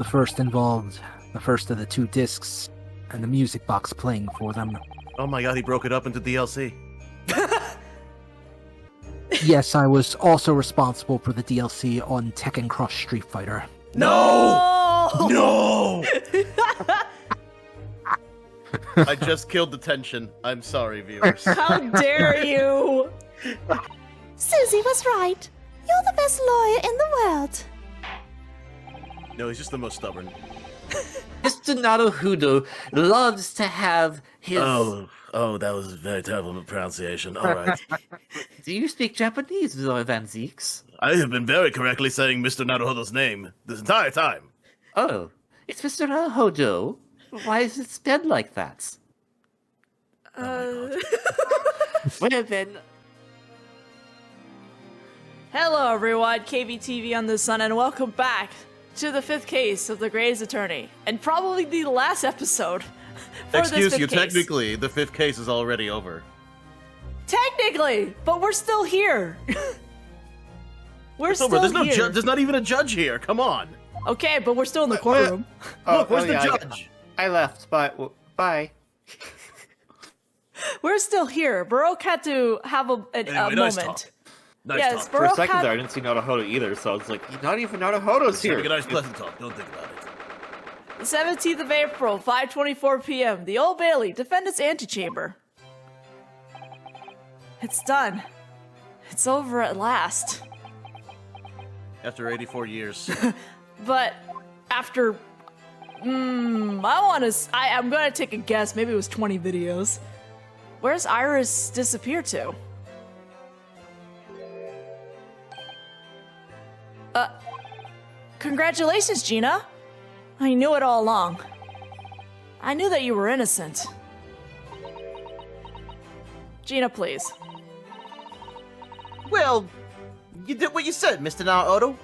The first involved the first of the 2 discs and the music box playing for them. Oh my god, he broke it up into DLC. Yes, I was also responsible for the DLC on Tekken Cross Street Fighter. No! No! I just killed the tension. I'm sorry, viewers. How dare you! Susie was right. You're the best lawyer in the world. No, he's just the most stubborn. Mr. Naruhodo loves to have his... Oh, that was a very terrible pronunciation. All right. Do you speak Japanese, Lord Van Zeeks? I have been very correctly saying Mr. Naruhodo's name this entire time. Oh, it's Mr. Naruhodo. Why is it spelled like that? Oh Well then... Hello everyone, KBTV on the Sun, and welcome back to the 5th case of the Greatest Attorney, and probably the last episode for Excuse this 5th you, case. technically, the 5th case is already over. Technically, but we're still here. We're It's still over. There's no here. there's not even a judge here. Come on. Okay, but we're still in the courtroom. Look, where's the judge? I left, but bye. We're still here. Baroque had to have a Anyway, moment. nice talk. Nice Yes, talk. For a Baroque second had... there, I didn't see Naruhodo either, so I was like, not even Naruhodo's Here. here. Make a nice pleasant talk. Don't think about it. The 17th of April, 5:24 p.m. The Old Bailey, defendant's antechamber. It's done. It's over at last. After 84 years. But after, I'm gonna take a guess. Maybe it was 20 videos. Where's Iris disappear to? Congratulations, Gina. I knew it all along. I knew that you were innocent. Gina, please. Well, you did what you said, Mr. Naruto.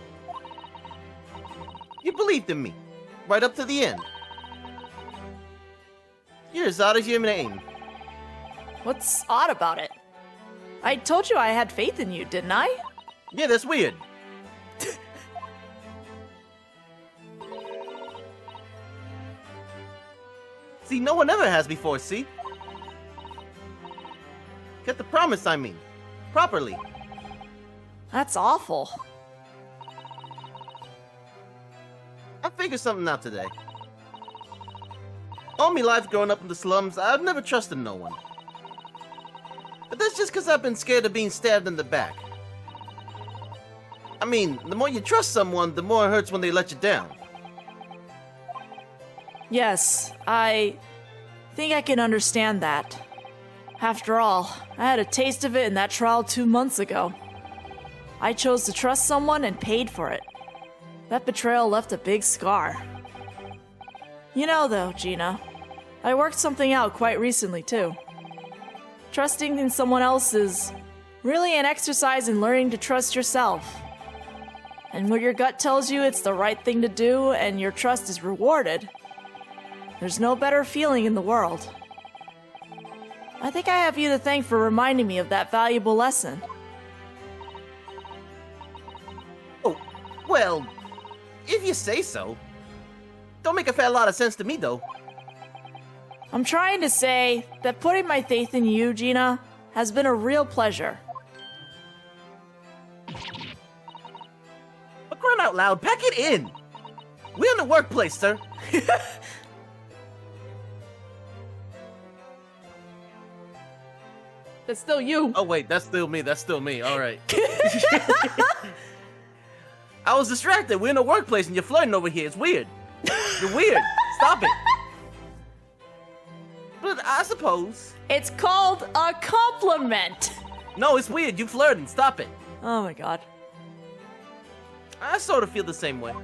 You believed in me, right up to the end. You're as odd as your name. What's odd about it? I told you I had faith in you, didn't I? Yeah, that's weird. See, no one ever has before, see? Kept the promise, I mean. Properly. That's awful. I figured something out today. All my life growing up in the slums, I've never trusted no one. But that's just because I've been scared of being stabbed in the back. I mean, the more you trust someone, the more it hurts when they let you down. Yes, I think I can understand that. After all, I had a taste of it in that trial 2 months ago. I chose to trust someone and paid for it. That betrayal left a big scar. You know though, Gina, I worked something out quite recently too. Trusting in someone else is really an exercise in learning to trust yourself. And when your gut tells you it's the right thing to do and your trust is rewarded, there's no better feeling in the world. I think I have you to thank for reminding me of that valuable lesson. Oh, well, if you say so. Don't make a fat lot of sense to me, though. I'm trying to say that putting my faith in you, Gina, has been a real pleasure. But crying out loud, pack it in! We're in the workplace, sir. That's still you. Oh, wait, that's still me, alright. I was distracted. We're in the workplace and you're flirting over here. It's weird. You're weird. Stop it. But I suppose. It's called a compliment. No, it's weird. You flirting. Stop it. Oh my god. I sort of feel the same way.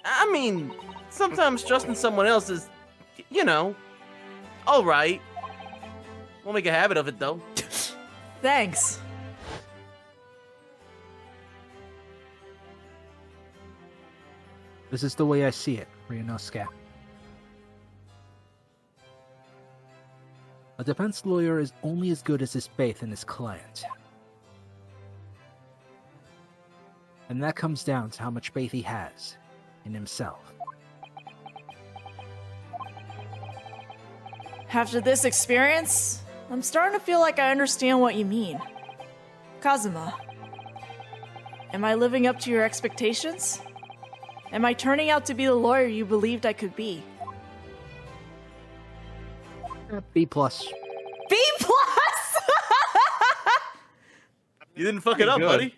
I mean, sometimes trusting someone else is, you know, alright. Won't make a habit of it, though. Thanks. This is the way I see it, Ryunosuke. A defense lawyer is only as good as his faith in his client. And that comes down to how much faith he has in himself. After this experience, I'm starting to feel like I understand what you mean. Kazuma, am I living up to your expectations? Am I turning out to be the lawyer you believed I could be? B+. B+! You didn't fuck it up, Good. buddy.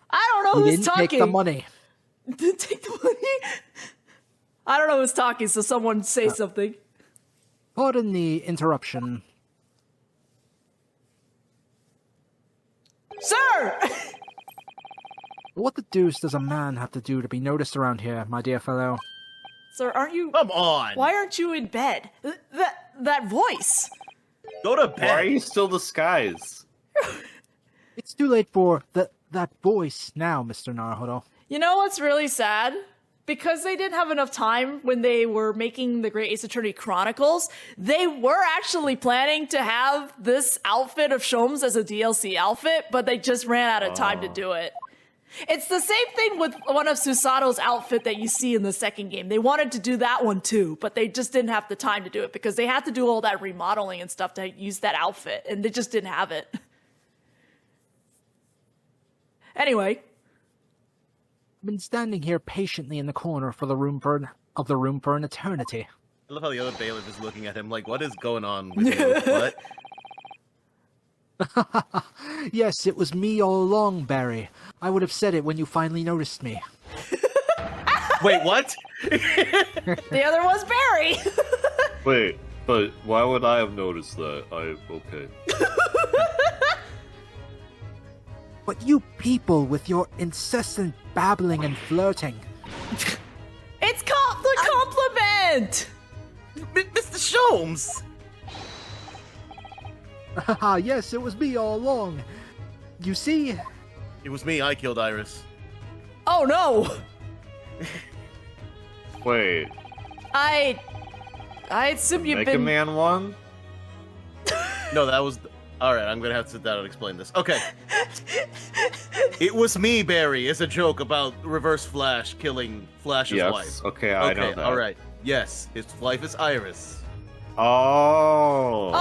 I don't know He who's didn't talking. take the money. Didn't take the money? I don't know who's talking, so someone say something. Pardon the interruption. Sir! What the deuce does a man have to do to be noticed around here, my dear fellow? Sir, aren't you... Come on. Why aren't you in bed? That voice! Go to Why are bed. you still disguised? It's too late for that voice now, Mr. Naruhodo. You know what's really sad? Because they didn't have enough time when they were making the Great Ace Attorney Chronicles, they were actually planning to have this outfit of Shomes as a DLC outfit, but they just ran out of time to do it. It's the same thing with one of Susato's outfit that you see in the second game. They wanted to do that one too, but they just didn't have the time to do it because they had to do all that remodeling and stuff to use that outfit, and they just didn't have it. Anyway. I've been standing here patiently in the corner for the room for an eternity. I love how the other bailiff is looking at him like, what is going on with you? What? Yes, it was me all along, Barry. I would have said it when you finally noticed me. Wait, what? The other was Barry. Wait, but why would I have noticed that? Okay. But you people with your incessant babbling and flirting. It's called the compliment. Mr. Shomes! Haha, yes, it was me all along. You see, It was me, I killed Iris. Oh no. Wait, I assume you've Mega been. Man 1? No, that was... Alright, I'm gonna have to sit down and explain this. Okay. It was me, Barry. It's a joke about Reverse Flash killing Flash's Yes, wife. okay, I know that. Alright. Yes, his wife is Iris. Oh!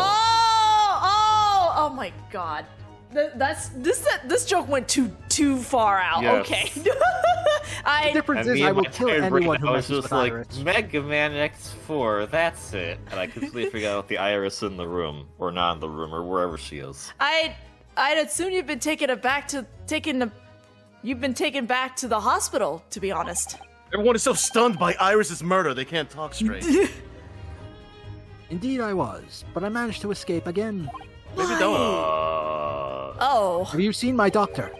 Oh my god. This joke went too far out. Yes. Okay. the difference And is me I and will my kill friend anyone Rick, who I was messes with just like, Iris. Mega Man X4, that's it. And I completely forgot about the Iris in the room, or not in the room, or wherever she is. I'd assume you've been taken back to the hospital, to be honest. Everyone is so stunned by Iris's murder, they can't talk straight. Indeed I was, but I managed to escape again. Maybe don't. Oh. Have you seen my doctor?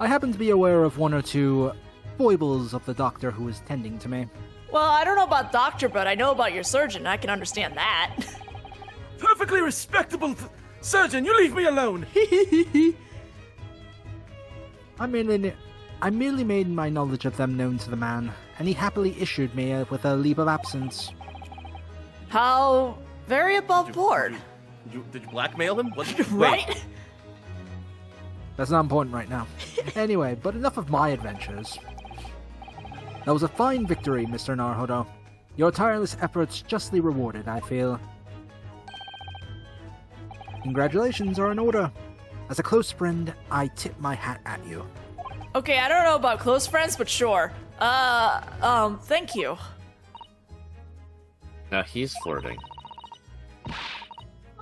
I happen to be aware of one or two foibles of the doctor who is tending to me. Well, I don't know about doctor, but I know about your surgeon. I can understand that. Perfectly respectable surgeon, you leave me alone! I merely made my knowledge of them known to the man, and he happily issued me with a leave of absence. How very above board. Did you blackmail him? What? Right? Wait, That's not important right now. Anyway, but enough of my adventures. That was a fine victory, Mr. Naruhodo. Your tireless efforts justly rewarded, I feel. Congratulations are in order. As a close friend, I tip my hat at you. Okay, I don't know about close friends, but sure. Thank you. Now he's flirting.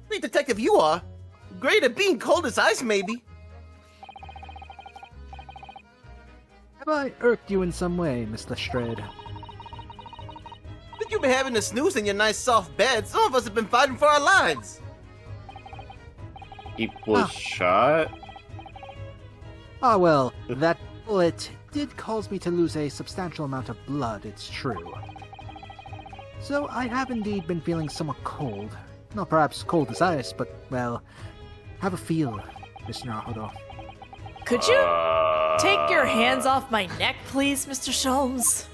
Great detective you are. Great at being cold as ice, maybe. Have I irked you in some way, Miss Lestrade? But you've been having a snooze in your nice soft bed. Some of us have been fighting for our lives. He was shot? Ah well, that bullet did cause me to lose a substantial amount of blood, it's true. So I have indeed been feeling somewhat cold. Not perhaps cold as ice, but, well, have a feel, Mr. Naruhodo. Could you take your hands off my neck, please, Mr. Sholmes?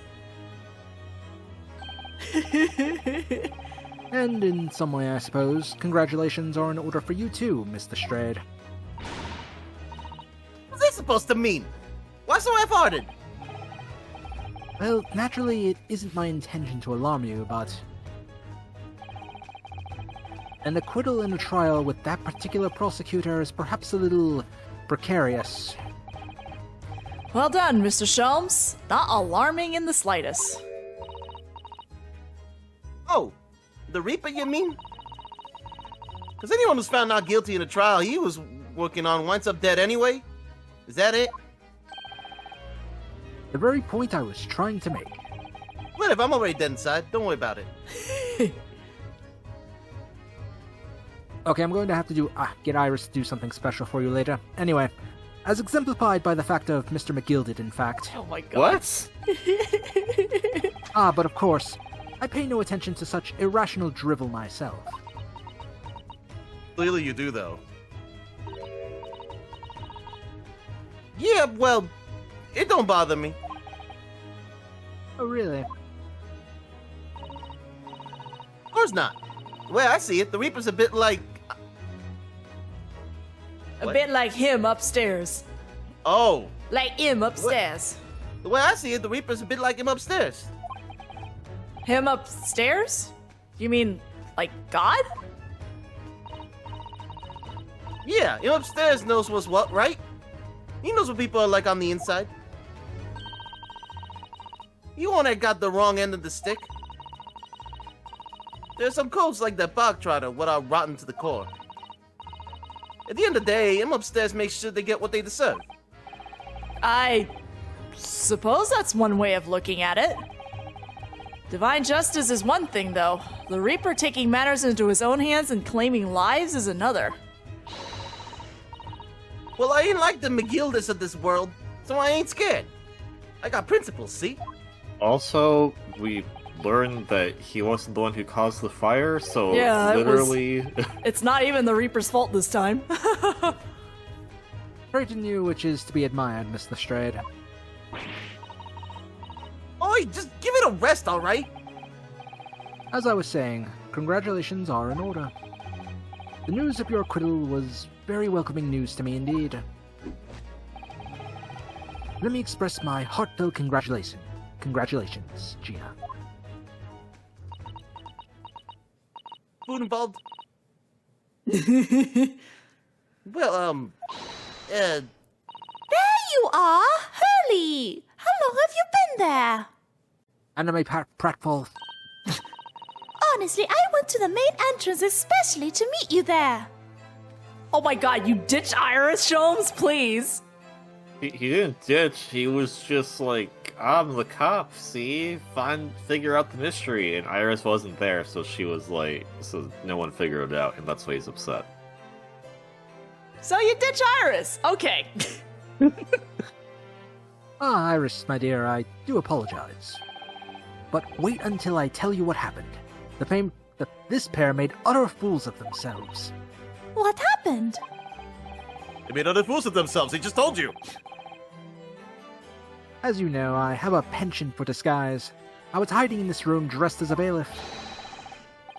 And in some way, I suppose, congratulations are in order for you too, Mr. Strayed. supposed to mean? Why so half-hearted? Well, naturally, it isn't my intention to alarm you, but an acquittal in a trial with that particular prosecutor is perhaps a little precarious. Well done, Mr. Sholmes. Not alarming in the slightest. Oh, the Reaper, you mean? Because anyone who's found not guilty in a trial he was working on winds up dead anyway? Is that it? The very point I was trying to make. Well, if I'm already dead inside, don't worry about it. Okay, I'm going to have to get Iris to do something special for you later. Anyway, as exemplified by the fact of Mr. McGilded, in fact. Oh my god. What? But of course, I pay no attention to such irrational drivel myself. Clearly you do, though. Yeah, well, it don't bother me. Oh, really? Of course not. The way I see it, the Reaper's a bit like... A What? bit like him upstairs. Oh, Like him upstairs. the way I see it, the Reaper's a bit like him upstairs. Him upstairs? You mean like God? Yeah, him upstairs knows what's what, right? He knows what people are like on the inside. You one that got the wrong end of the stick. There's some codes like that bog trotter what are rotten to the core. At the end of the day, him upstairs makes sure they get what they deserve. I suppose that's one way of looking at it. Divine justice is one thing, though. The Reaper taking matters into his own hands and claiming lives is another. Well, I ain't like the McGildas of this world, so I ain't scared. I got principles, see? Also, we learned that he wasn't the one who caused the fire, so Yeah, it was- literally... It's not even the Reaper's fault this time. Great in you, which is to be admired, Miss Lestrade. Oi, just give it a rest, alright? As I was saying, congratulations are in order. The news of your acquittal was very welcoming news to me indeed. Let me express my heartfelt congratulations, Gina. Food involved? Well, There you are! Hurley! How long have you been there? Anime pratfall. Honestly, I went to the main entrance especially to meet you there. Oh my god, you ditch Iris, Sholmes, please! He didn't ditch, he was just like, I'm the cop, see? Figure out the mystery. And Iris wasn't there, so she was like, so no one figured it out, and that's why he's upset. So you ditch Iris! Okay. Iris, my dear, I do apologize. But wait until I tell you what happened. This pair made utter fools of themselves. What happened? They made other fools of themselves. They just told you. As you know, I have a penchant for disguise. I was hiding in this room dressed as a bailiff.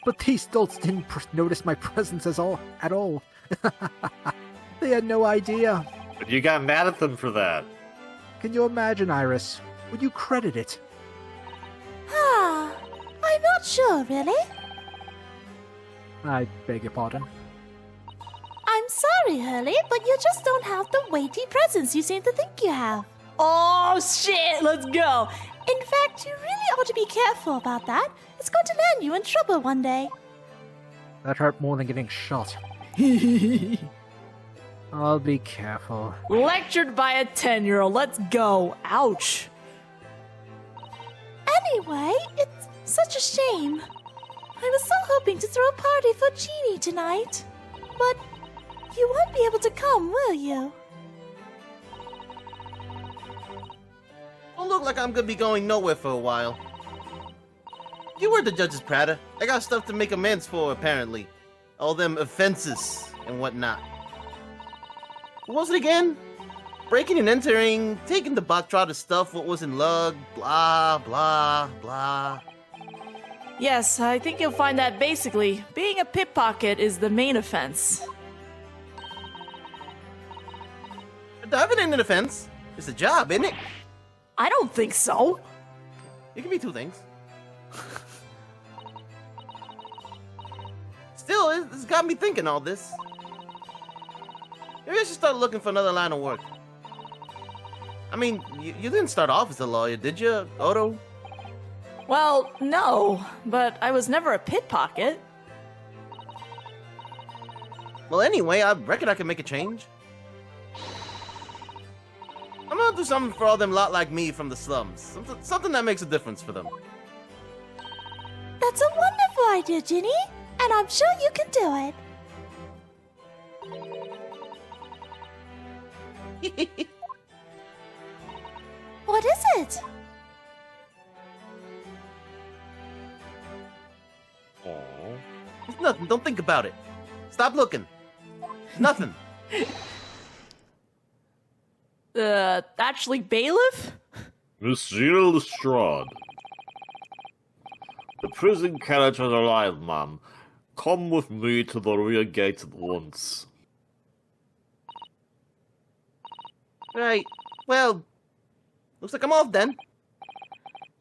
But these dolts didn't notice my presence at all. They had no idea. But you got mad at them for that. Can you imagine, Iris? Would you credit it? I'm not sure, really. I beg your pardon. I'm sorry, Hurley, but you just don't have the weighty presence you seem to think you have. Oh shit, let's go! In fact, you really ought to be careful about that. It's going to land you in trouble one day. That hurt more than getting shot. I'll be careful. Lectured by a 10-year-old, let's go! Ouch! Anyway, it's such a shame. I was so hoping to throw a party for Jeannie tonight. But you won't be able to come, will you? don't look like I'm gonna be going nowhere for a while. You were the judge's Prada. I got stuff to make amends for, apparently. All them offenses and whatnot. What was it again? Breaking and entering, taking the Bogtrotter stuff, what was in lug, blah, blah, blah. Yes, I think you'll find that basically, being a pickpocket is the main offense. diving ain't an offense. It's a job, isn't it? I don't think so. It can be two things. Still, it's got me thinking all this. Maybe I should start looking for another line of work. I mean, you didn't start off as a lawyer, did you, Odo? Well, no, but I was never a pickpocket. Well, anyway, I reckon I can make a change. I'm gonna do something for all them lot like me from the slums. Something that makes a difference for them. That's a wonderful idea, Ginny, and I'm sure you can do it. What is it? Aww. It's nothing. Don't think about it. Stop looking. Nothing. Actually, bailiff? Miss Gina Lestrade. The prison carriage is alive, ma'am. Come with me to the rear gate at once. Right. Well, looks like I'm off then.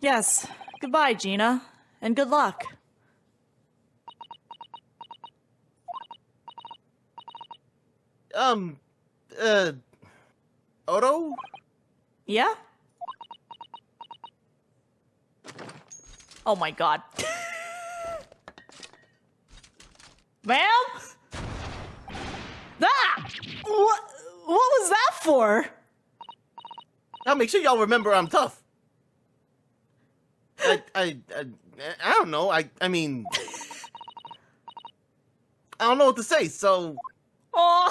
Yes. Goodbye, Gina. And good luck. Odo? Yeah? Oh my god. Ma'am? Ah! What was that for? Now make sure y'all remember I'm tough. I don't know. I mean, I don't know what to say. So Oh.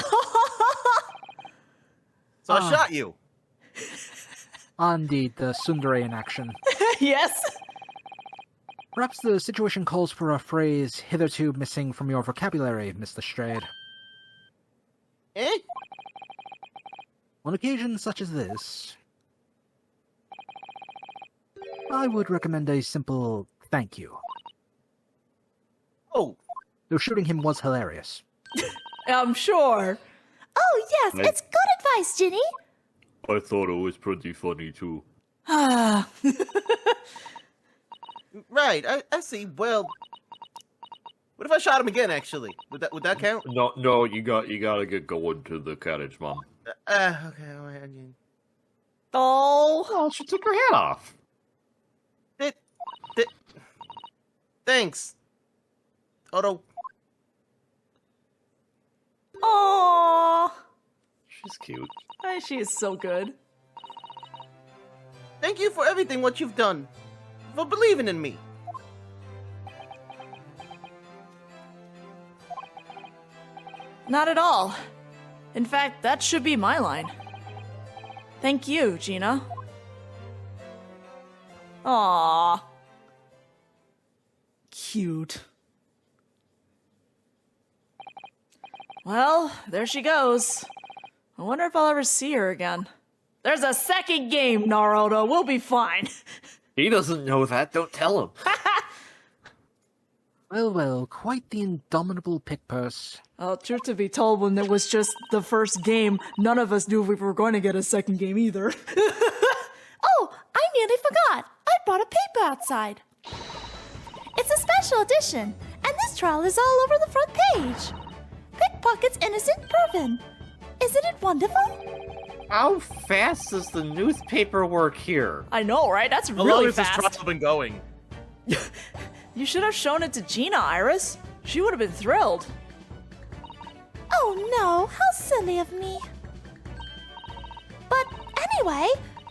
I shot you. Indeed, the tsundere in action. Yes. Perhaps the situation calls for a phrase hitherto missing from your vocabulary, Miss Lestrade. Eh? On occasions such as this, I would recommend a simple thank you. Oh, Though shooting him was hilarious. I'm sure. Oh, yes, Right. it's good advice, Ginny. I thought it was pretty funny too. Ah. right. I see. Well, what if I shot him again? Actually, would that count? No, you gotta get going to the carriage, mom. Okay. Well, I mean, Oh. Oh, she took her hat off. Thanks, Odo. Aww. She's cute. She is so good. Thank you for everything what you've done, for believing in me. Not at all. In fact, that should be my line. Thank you, Gina. Aww. Cute. Well, there she goes. I wonder if I'll ever see her again. There's a second game, Naruto. We'll be fine. He doesn't know that. Don't tell him. Well, quite the indomitable pick purse. Well, truth to be told, when it was just the first game, none of us knew if we were going to get a second game either. Oh, I nearly forgot. I brought a paper outside. It's a special edition, and this trial is all over the front page. Pickpocket's innocent proven. Isn't it wonderful? How fast does the newspaper work here? I know, right? That's How long really has this fast. trial been going? You should have shown it to Gina, Iris. She would have been thrilled. Oh no, how silly of me. But anyway,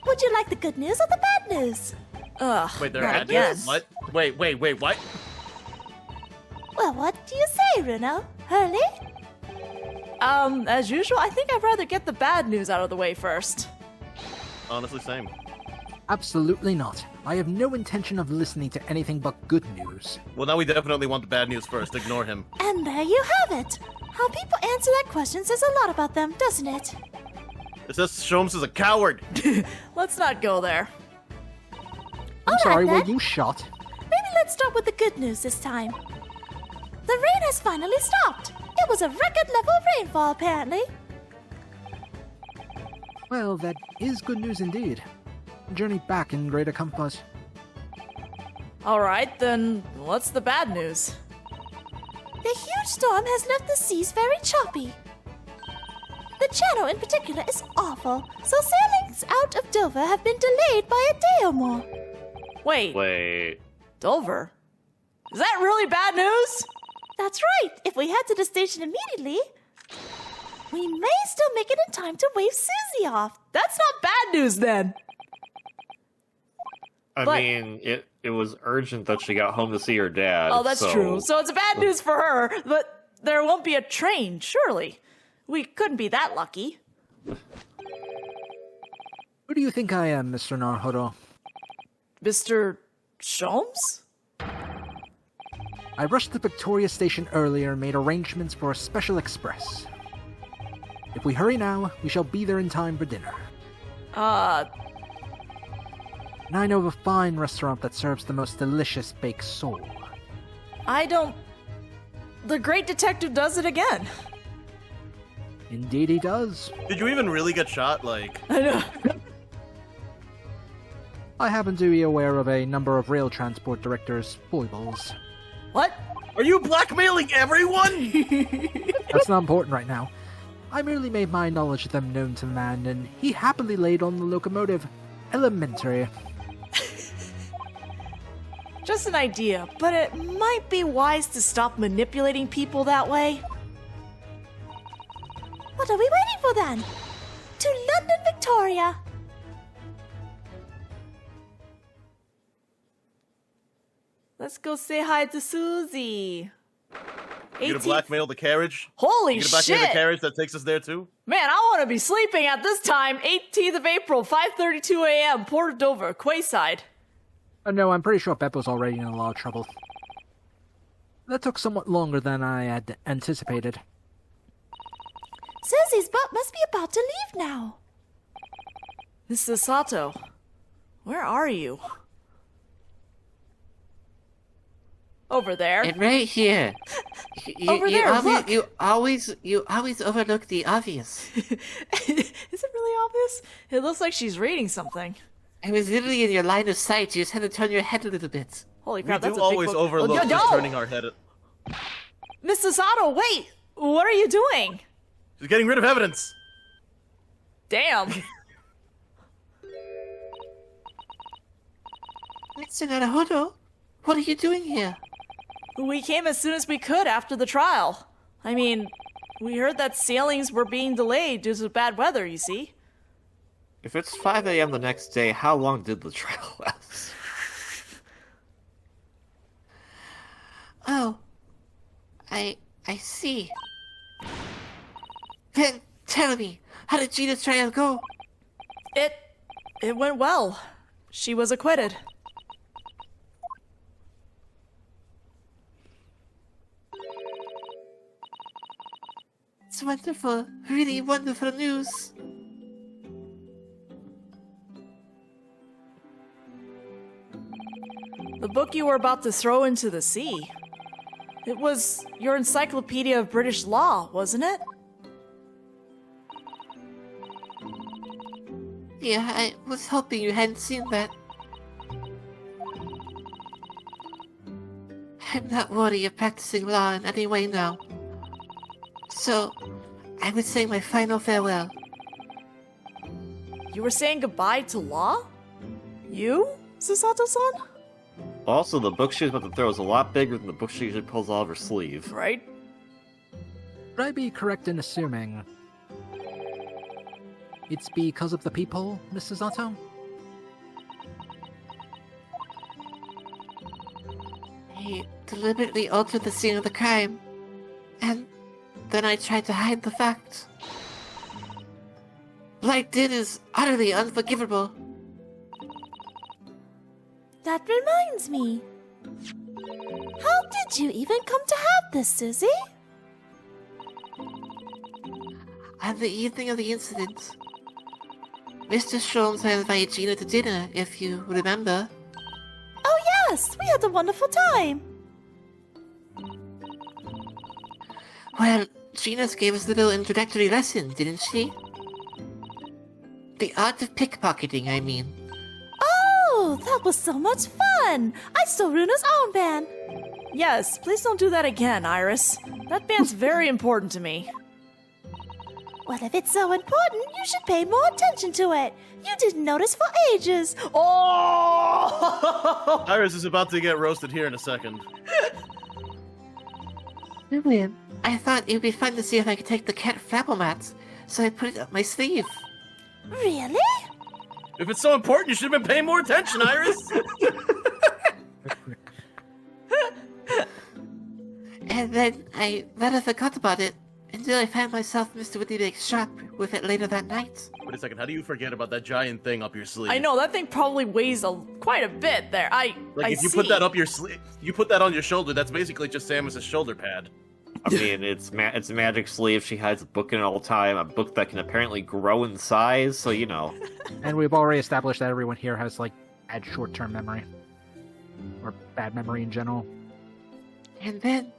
would you like the good news or the bad news? Ugh, Wait, there not had again. What? Wait, what? Well, what do you say, Runo? Hurley? As usual, I think I'd rather get the bad news out of the way first. Honestly, same. Absolutely not. I have no intention of listening to anything but good news. Well, now we definitely want the bad news first. Ignore him. And there you have it. How people answer that question says a lot about them, doesn't it? It says Sholmes is a coward. Let's not go there. I'm sorry, then. were you shot? Maybe let's start with the good news this time. The rain has finally stopped. It was a record level rainfall, apparently. Well, that is good news indeed. Journey back in greater comfort. Alright, then what's the bad news? The huge storm has left the seas very choppy. The channel in particular is awful, so sailings out of Dover have been delayed by a day or more. Wait, Dover? Is that really bad news? That's right. If we head to the station immediately, we may still make it in time to wave Susie off. That's not bad news then. I But- mean, it was urgent that she got home to see her dad. Oh, that's true. So it's bad news for her, but there won't be a train, surely. We couldn't be that lucky. Who do you think I am, Mr. Naruhodo? Mr. Sholmes? I rushed to Victoria Station earlier and made arrangements for a special express. If we hurry now, we shall be there in time for dinner. And I know of a fine restaurant that serves the most delicious baked sole. I don't... The great detective does it again. Indeed he does. Did you even really get shot? I know. I happen to be aware of a number of rail transport directors' foibles. What? Are you blackmailing everyone? That's not important right now. I merely made my knowledge of them known to the man, and he happily laid on the locomotive. Elementary. Just an idea, but it might be wise to stop manipulating people that way. What are we waiting for then? To London, Victoria. Let's go say hi to Susie. You gonna blackmail the carriage? Holy You gonna blackmail shit! the carriage that takes us there too? Man, I want to be sleeping at this time, 18th of April, 5:32 a.m., Port of Dover, Quayside. No, I'm pretty sure Beppo's already in a lot of trouble. That took somewhat longer than I had anticipated. Susie's boat must be about to leave now. Mrs. Sato, where are you? Over there. And right here. Over there, look. You always overlook the obvious. Is it really obvious? It looks like she's reading something. I was literally in your line of sight. You just had to turn your head a little bit. Holy We crap, do that's a big always book. overlook Oh, just no! turning our head. Mrs. Sato, wait! What are you doing? She's getting rid of evidence. Damn. Mr. Naruhodo, what are you doing here? We came as soon as we could after the trial. I mean, we heard that sailings were being delayed due to bad weather, you see. If it's 5 a.m. the next day, how long did the trial last? Oh, I see. Then tell me, how did Gina's trial go? It went well. She was acquitted. It's wonderful, really wonderful news. The book you were about to throw into the sea. It was your Encyclopedia of British Law, wasn't it? Yeah, I was hoping you hadn't seen that. I'm not worthy of practicing law in any way now. So, I would say my final farewell. You were saying goodbye to law? You, Susato-san? Also, the book she's about to throw is a lot bigger than the book she usually pulls out of her sleeve. Right? Would I be correct in assuming it's because of the people, Mrs. Otto? He deliberately altered the scene of the crime, and then I tried to hide the fact. What I did is utterly unforgivable. That reminds me. How did you even come to have this, Susie? On the evening of the incident, Mr. Sholmes had invited Gina to dinner, if you remember. Oh yes, we had a wonderful time. Well, Gina gave us a little introductory lesson, didn't she? The art of pickpocketing, I mean. Oh, that was so much fun! I stole Runa's armband! Yes, please don't do that again, Iris. That band's very important to me. Well, if it's so important, you should pay more attention to it. You didn't notice for ages. Oh! Iris is about to get roasted here in a second. Lillian, I thought it would be fun to see if I could take the cat flapple mats, so I put it up my sleeve. Really? If it's so important, you should have been paying more attention, Iris. And then I rather forgot about it until I found myself in Mr. Whittybake's shop with it later that night. Wait a second, how do you forget about that giant thing up your sleeve? I know, that thing probably weighs quite a bit there. If you put that up your sleeve, you put that on your shoulder, that's basically just Samus's shoulder pad. I mean, it's a magic sleeve. She hides a book in it all the time. A book that can apparently grow in size. So you know. And we've already established that everyone here has, like, bad short-term memory. Or bad memory in general. And then...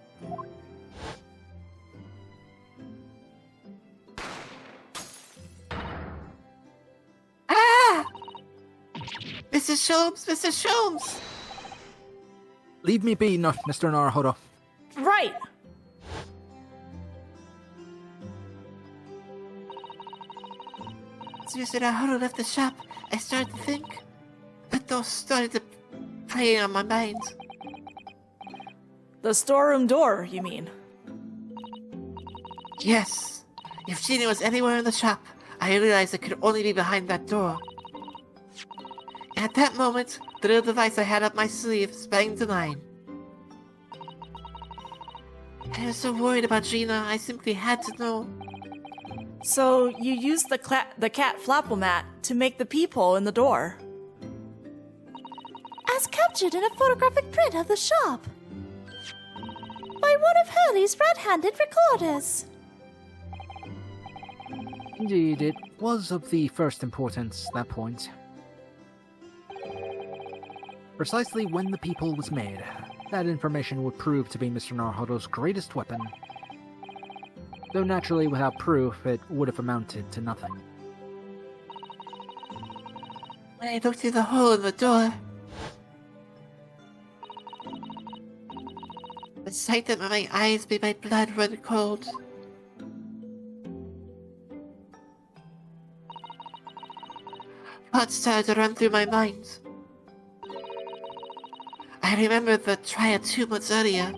Ah! Mrs. Sholmes! Mrs. Sholmes! Leave me be, Mr. Naruhodo. Right! As Mr. Naruhodo left the shop, I started to think. The thoughts started to play on my mind. The storeroom door, you mean? Yes. If Gina was anywhere in the shop, I realized it could only be behind that door. At that moment, the little device I had up my sleeve sprang to line. I was so worried about Gina, I simply had to know. So you used the cat flapple-mat to make the peephole in the door. As captured in a photographic print of the shop. By one of Hurley's red-handed recorders. Indeed, it was of the first importance, that point. Precisely when the peephole was made, that information would prove to be Mr. Naruhodo's greatest weapon. Though naturally, without proof, it would have amounted to nothing. When I looked through the hole in the door, the sight that met my eyes made my blood run cold. Thoughts started to run through my mind. I remembered the trial 2 months earlier.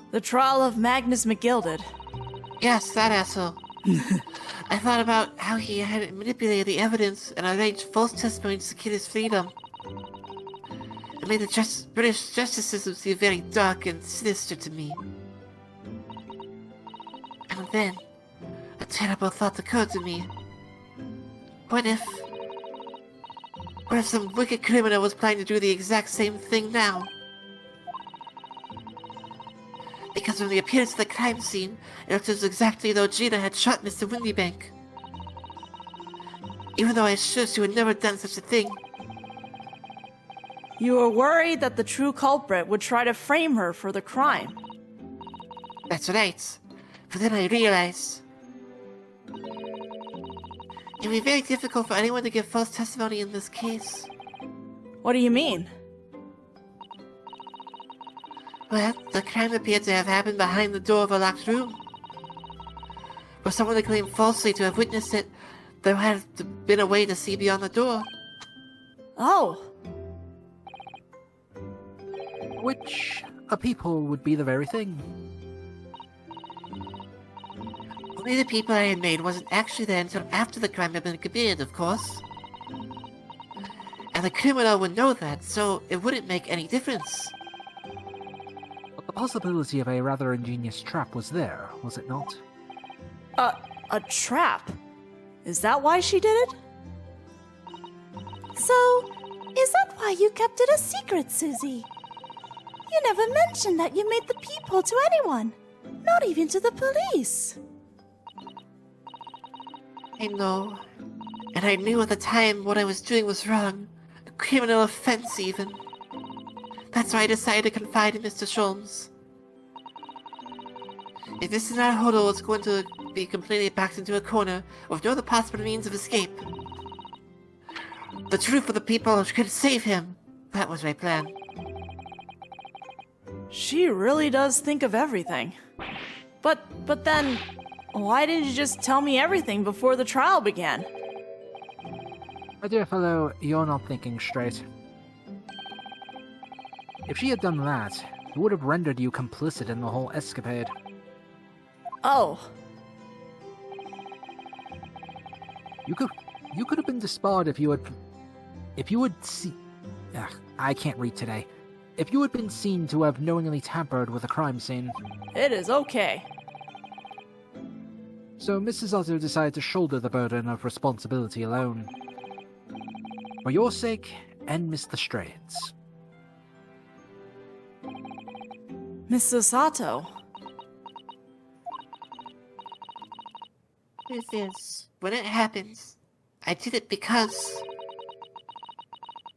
The trial of Magnus McGilded. Yes, that asshole. I thought about how he had manipulated the evidence and arranged false testimonies to keep his freedom. It made the British justice system seem very dark and sinister to me. And then, a terrible thought occurred to me. What if some wicked criminal was planning to do the exact same thing now? Because from the appearance of the crime scene, it looked as exactly though Gina had shot Mr. Windybank. Even though I was sure she would never have done such a thing. You were worried that the true culprit would try to frame her for the crime. That's right. But then I realized it would be very difficult for anyone to give false testimony in this case. What do you mean? Well, the crime appeared to have happened behind the door of a locked room. For someone to claim falsely to have witnessed it, there had been a way to see beyond the door. Oh. Which, a peephole would be the very thing. Only the people I had made wasn't actually there until after the crime had been committed, of course. And the criminal would know that, so it wouldn't make any difference. But the possibility of a rather ingenious trap was there, was it not? A trap? Is that why she did it? So, is that why you kept it a secret, Susie? You never mentioned that you made the peephole to anyone, not even to the police. I know. And I knew at the time what I was doing was wrong. A criminal offense, even. That's why I decided to confide in Mr. Sholmes. If Mr. Naruhodo was going to be completely backed into a corner with no other possible means of escape, the truth for the people could save him. That was my plan. She really does think of everything. But then, why didn't you just tell me everything before the trial began? My dear fellow, you're not thinking straight. If she had done that, it would have rendered you complicit in the whole escapade. Oh, You could have been disbarred if you had seen... I can't read today. If you had been seen to have knowingly tampered with a crime scene. it is okay. So Mrs. Otto decided to shoulder the burden of responsibility alone. For your sake, and Mr. Strait's. Mrs. Sato. Truth is, when it happens, I did it because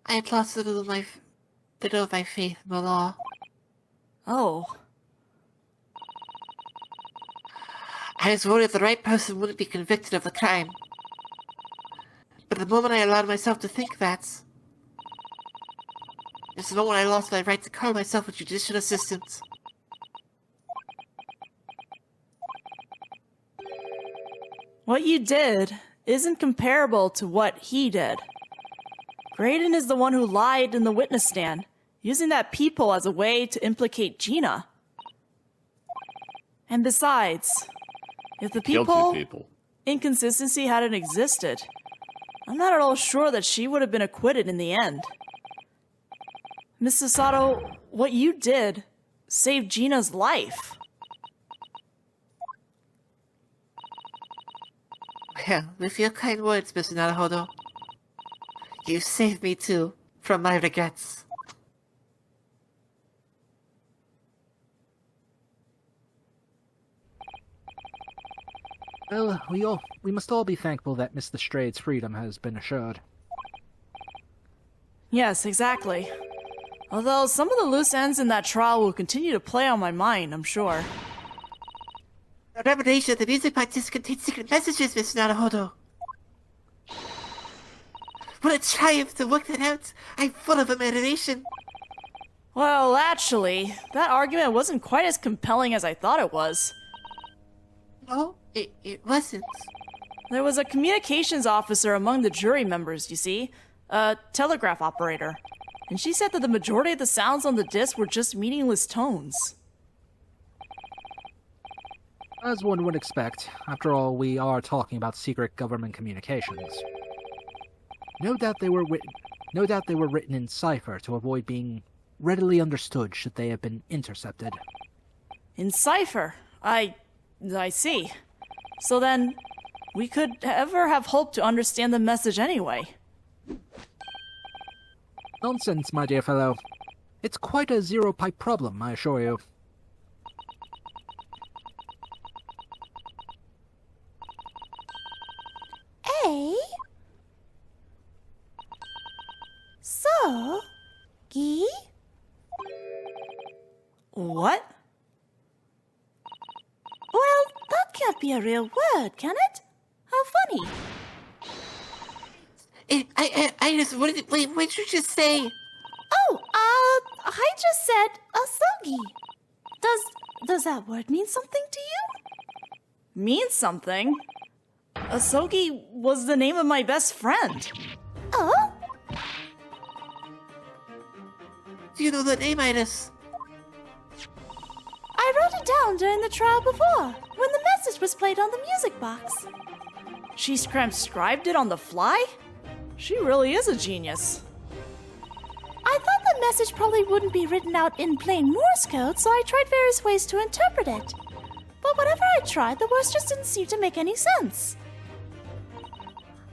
I had lost a little of my faith in the law. Oh, I was worried the right person wouldn't be convicted of the crime. But the moment I allowed myself to think that, it's the moment I lost my right to call myself a judicial assistant. what you did isn't comparable to what he did. Graydon is the one who lied in the witness stand, using that peephole as a way to implicate Gina. And besides, if the Guilty peephole people. inconsistency hadn't existed, I'm not at all sure that she would have been acquitted in the end. Mrs. Sato, what you did saved Gina's life. Well, with your kind words, Mr. Naruhodo, you saved me too, from my regrets. Well, we must all be thankful that Mr. Strait's freedom has been assured. Yes, exactly. Although some of the loose ends in that trial will continue to play on my mind, I'm sure. The revelation of the music practice contains secret messages, Mr. Naruhodo. What a triumph to work that out! I'm full of imagination. Well, actually, that argument wasn't quite as compelling as I thought it was. No, it wasn't. There was a communications officer among the jury members, you see, a telegraph operator, and she said that the majority of the sounds on the disc were just meaningless tones. As one would expect, after all, we are talking about secret government communications. No doubt they were written in cipher to avoid being readily understood should they have been intercepted. In cipher? I see. So then, we could ever have hoped to understand the message anyway. Nonsense, my dear fellow. It's quite a zero-pipe problem, I assure you. A. So. Gi. What? Well, that can't be a real word, can it? How funny. I just, what did you just say? Oh, I just said asogi. Does that word mean something to you? Means something? Asogi was the name of my best friend. Oh? Do you know the name, Iris? I wrote it down during the trial before, when the message was played on the music box. She transcribed it on the fly? She really is a genius. I thought the message probably wouldn't be written out in plain Morse code, so I tried various ways to interpret it. But whatever I tried, the words just didn't seem to make any sense.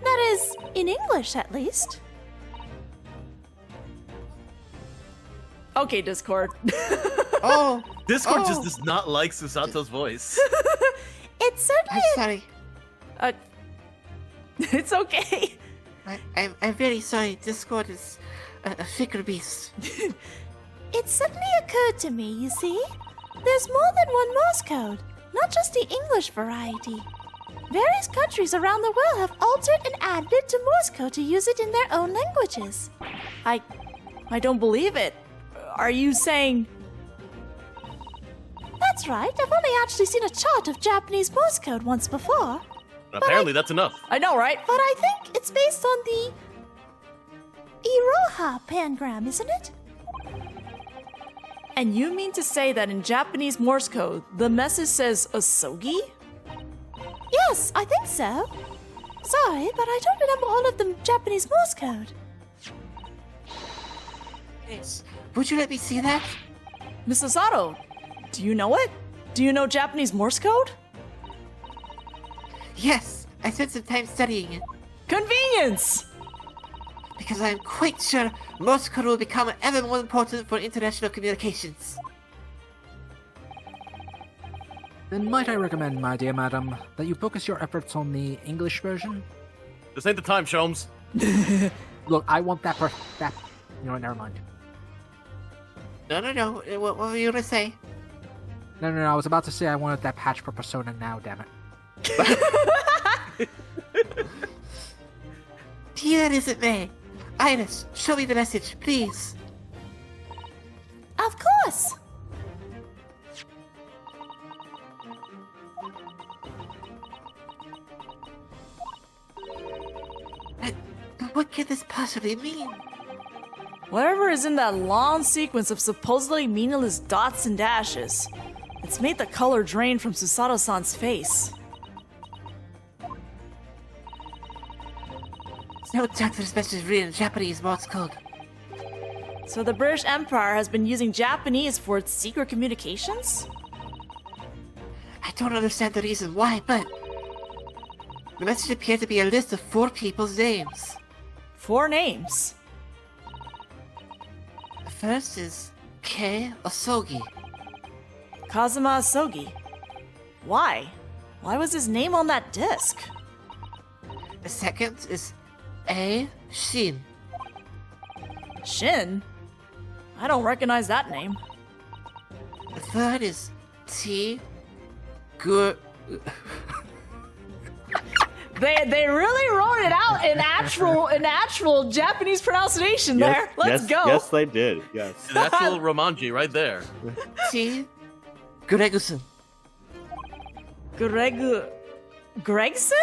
That is, in English at least. Okay, Discord. Oh, Discord Oh. just does not like Susato's voice. It's certainly I'm sorry. It's okay. I'm very sorry. Discord is a fickle beast. It suddenly occurred to me, you see? There's more than one Morse code, not just the English variety. Various countries around the world have altered and added it to Morse code to use it in their own languages. I don't believe it. Are you saying... That's right, I've only actually seen a chart of Japanese Morse code once before. Apparently, that's enough. I know, right? But I think it's based on the Iroha pangram, isn't it? And you mean to say that in Japanese Morse code, the message says Asogi? Yes, I think so. Sorry, but I don't remember all of the Japanese Morse code. Yes. Would you let me see that? Mrs. Sato, do you know it? Do you know Japanese Morse code? Yes, I spent some time studying it. Convenience! Because I am quite sure Morse code will become ever more important for international communications. Then might I recommend, my dear madam, that you focus your efforts on the English version? This ain't the time, Sholmes. Look, I want that that... You know what, never mind. No. What were you gonna say? No, I was about to say I wanted that patch for Persona now, damn it. Be that as it may. Iris, show me the message, please. Of course! What could this possibly mean? Whatever is in that long sequence of supposedly meaningless dots and dashes, it's made the color drain from Susato-san's face. No doubt this message is written in Japanese Morse code. So the British Empire has been using Japanese for its secret communications? I don't understand the reason why, but the message appeared to be a list of 4 people's names. 4 names. The first is Kei Osogi. Kazuma Asogi. Why? Why was his name on that disc? The second is A. Shin. Shin? I don't recognize that name. The third is T. Gur. They really wrote it out in actual Japanese pronunciation there. Let's go. Yes, they did. Yes. An actual Romanji right there. T. Greguson. Gregson?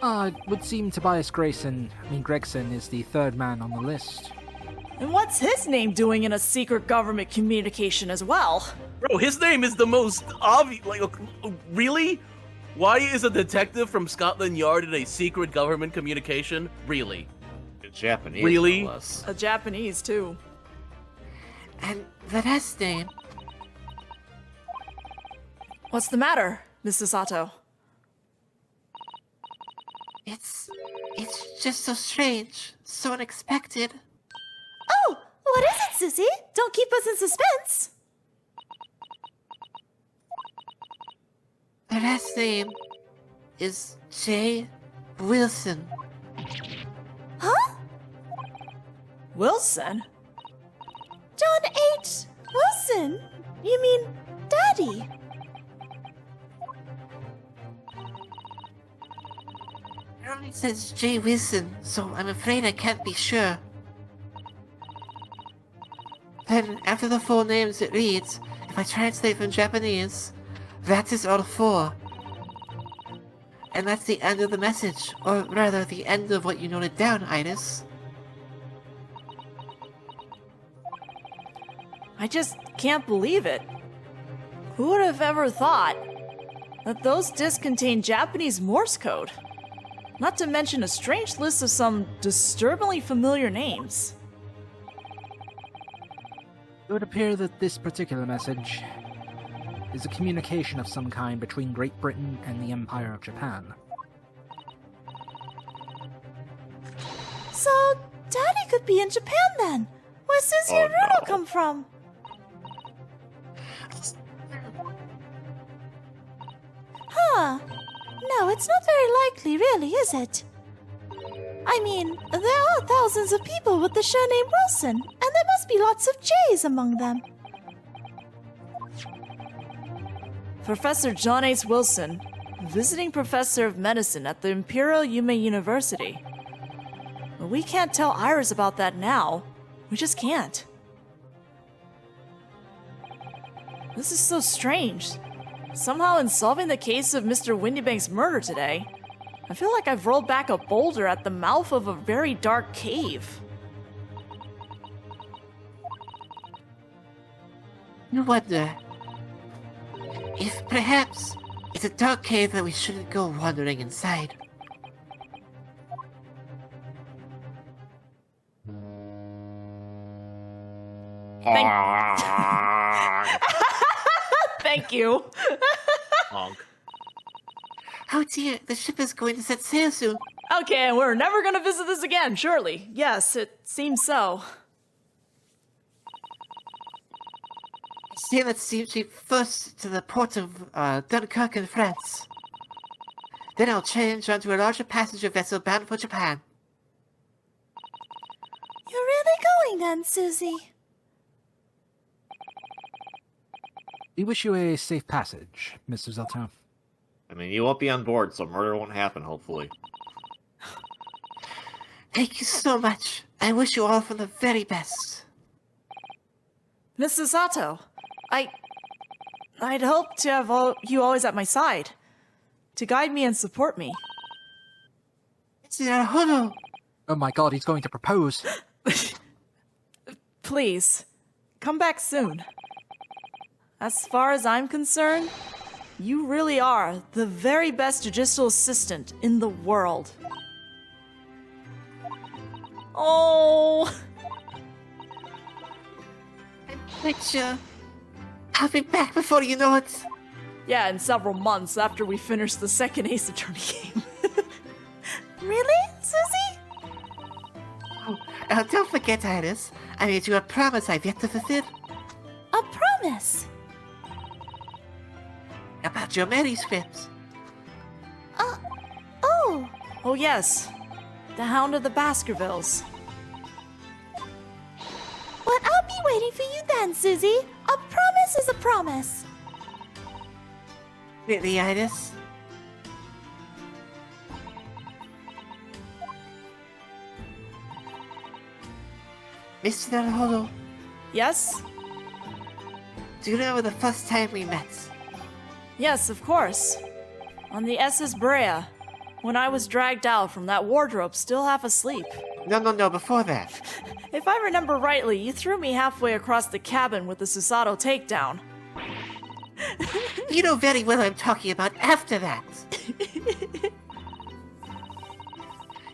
It would seem Tobias Gregson is the third man on the list. And what's his name doing in a secret government communication as well? Bro, his name is the most obvious. Like, really? Why is a detective from Scotland Yard in a secret government communication? Really? Japanese. Really? No less. A Japanese, too. And the last name. What's the matter, Mrs. Sato? It's just so strange. So unexpected. Oh, what is it, Sissy? Don't keep us in suspense. The last name is J. Wilson. Huh? Wilson? John H. Wilson? You mean Daddy? It only says J. Wilson, so I'm afraid I can't be sure. Then, after the full names it reads, if I translate from Japanese, that is all 4. And that's the end of the message, or rather, the end of what you noted down, Iris. I just can't believe it. Who would have ever thought that those discs contain Japanese Morse code? Not to mention a strange list of some disturbingly familiar names. It would appear that this particular message is a communication of some kind between Great Britain and the Empire of Japan. So, Daddy could be in Japan then. Where Sissy Oh, and Rudo no. come from? Huh. No, it's not very likely, really, is it? I mean, there are thousands of people with the surname Wilson, and there must be lots of J's among them. Professor John H. Wilson, visiting professor of medicine at the Imperial Yume University. But we can't tell Iris about that now. We just can't. This is so strange. Somehow in solving the case of Mr. Windybank's murder today, I feel like I've rolled back a boulder at the mouth of a very dark cave. You wonder if perhaps it's a dark cave that we shouldn't go wandering inside. Thank you. Honk. Oh dear, the ship is going to set sail soon. Okay, we're never gonna visit this again, surely. Yes, it seems so. Sail that seems to be first to the port of Dunkirk in France. Then I'll change onto a larger passenger vessel bound for Japan. You're really going then, Susie? We wish you a safe passage, Mr. Zelto. I mean, you won't be on board, so murder won't happen, hopefully. Thank you so much. I wish you all for the very best. Mrs. Sato, I'd hope to have you always at my side, to guide me and support me. It's Naruhodo. Oh my god, he's going to propose. Please, come back soon. As far as I'm concerned, you really are the very best judicial assistant in the world. Oh! I'm quite sure I'll be back before you know it. Yeah, in several months after we finish the second Ace Attorney game. Really, Susie? Oh, don't forget, Iris. I made you a promise I've yet to fulfill. A promise? About your manuscript. Oh, Oh yes, the Hound of the Baskervilles. well, I'll be waiting for you then, Susie. A promise is a promise. Really, Iris? Mr. Naruhodo, Yes? do you remember the first time we met? Yes, of course. On the SS Brea, when I was dragged out from that wardrobe still half asleep. No, before that. If I remember rightly, you threw me halfway across the cabin with the Susato takedown. You know very well I'm talking about after that.